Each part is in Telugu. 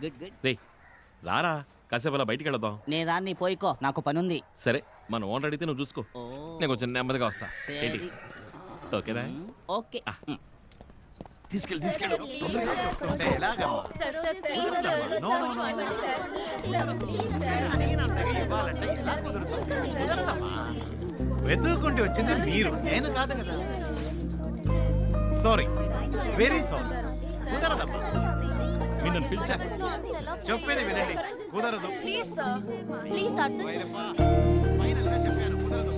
Good good. రే రారా, కాసేపు అలా బయటికి వెళదాం. నేను దాన్ని పోయికో, నాకు పని ఉంది. సరే, మన ఓనర్ అడిగితే నువ్వు చూసుకో. ఓ, నేను కొంచెం నెమ్మదిగా వస్తా. ఏంటి? సరే. ఓకేనా? ఓకే. తీసుకెళ్ళి తొందరగా. అంటే ఎలాగమ్మా? Sir sir please no, no, no, ఇవ్వాలంటే ఎలా కుదురుతుంది? కుదరదమ్మా. వెతుక్కుంటూ వచ్చింది మీరు, నేను కాదు కదా. Sorry, very sorry. కుదరదమ్మా. మీరు నన్ను పిలిచా? చెప్పేది వినండి, కుదరదు. ప్లీజ్ సార్ ప్లీజ్ అర్థం వైరప్పా, ఫైనల్ గా చెప్పాను, కుదరదు.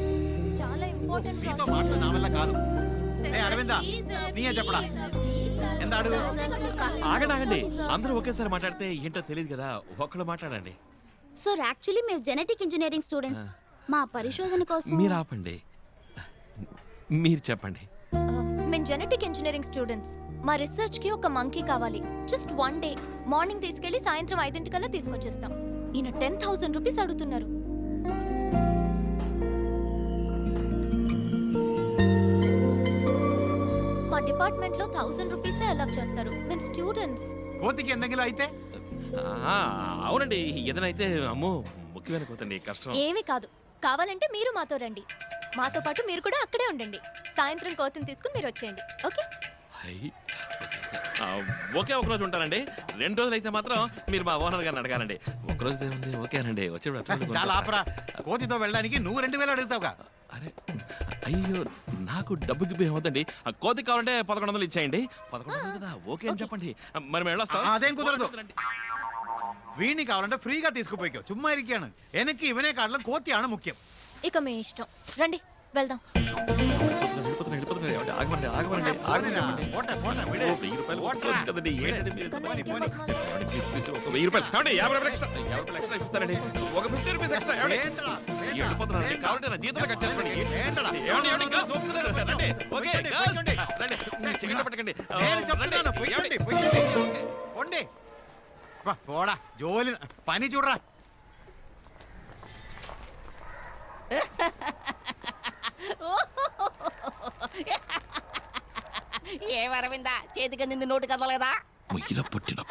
చాలా ఇంపార్టెంట్ మీతో మాటలు నా వల్ల కాదు. ఏ అరవిందా, నీయే చెప్పడా? ఎంత అడుగు? ఆగండి, అందరూ ఒకేసారి మాట్లాడితే ఏంటో తెలియదు కదా, ఒక్కళ్ళు మాట్లాడండి. సార్ యాక్చువల్లీ మేము జెనెటిక్ ఇంజనీరింగ్ స్టూడెంట్స్. మా పరిశోధన కోసం మీరు ఆపండి, మీరు చెప్పండి. మేము జెనెటిక్ ఇంజనీరింగ్ స్టూడెంట్స్. మా రీసెర్చ్ కి ఒక మంకీ కావాలి. Just 1 day. మార్నింగ్ తీసుకెళ్లి సాయంత్రం 5 తీసుకొచ్చేస్తాం. ఈయన 10,000 రూపీస్ అడుగుతున్నారు. మా డిపార్ట్మెంట్ లో 1000 రూపీస్ అలాట్ చేస్తారు. మేము స్టూడెంట్స్. కోతికి ఎందగిలో అయితే అవునండి, ఏదైనా అమ్మో ముఖ్యమైన పోతండి, కష్టం. ఏమీ కాదు, కావాలంటే మీరు మాతో రండి. మాతో పాటు మీరు కూడా అక్కడే ఉండండి. సాయంత్రం కోతిని తీసుకుని మీరు వచ్చేయండి. ఓకే? ఒకే ఒక రోజు ఉంటానండి. 2 రోజులు అయితే మాత్రం మీరు మా ఓనర్ గారిని అడగాలండి. ఒక రోజు ఏముంది, ఓకేనండి. వచ్చేప్పుడు చాలా ఆపరా. కోతితో వెళ్ళడానికి నువ్వు 2000 అడుగుతావుగా. అరే అయ్యో, నాకు డబ్బుకి భయం అవుతండి. ఆ కోతి కావాలంటే 1100 ఇచ్చేయండి. 1100 కదా, ఓకే అని చెప్పండి. మరి మేము వెళ్ళొస్తాం. అదేం కుదరదు. వీడిని కావాలంటే ఫ్రీగా తీసుకుపోయి చుమ్మా ఇరికాను. వెనక్కి ఇవనే కాడలో కోతి ఆడ ముఖ్యం. ఇక మీ ఇష్టం, రండి వెళ్దాం. పోట, పోట, విడే. కదండి, ఏంటండి మీరు? కన్నా ఇంకేం బహుమానం? 1000 రూపాయలు. ఏమండి, 50 రూపాయలు ఎక్స్ట్రా. 50 రూపాయలు ఎక్స్ట్రా ఇస్తానండి. ఒక 50 రూపీస్ ఎక్స్ట్రా. ఏమండి? ఏంట్రా? వెళ్ళిపోతున్నానండి. కావాలంటే నా జీతంలో కట్ చేసుకోండి. ఏంట్రా? ఏమండి, girls ఒప్పుకున్నారు. రండి. Okay, girls. పొయ్యండి. రండి. సిగరెట్ పట్టకండి. నేను చెప్తున్నాను, పొయ్యండి, పొయ్యండి. పొండి. వా, పోడా, జోలి పని చూడరా. ఏ అరవిందా, చేతికి నిన్ను నోటి కదలేదా? ముయ్యిలో పుట్టిన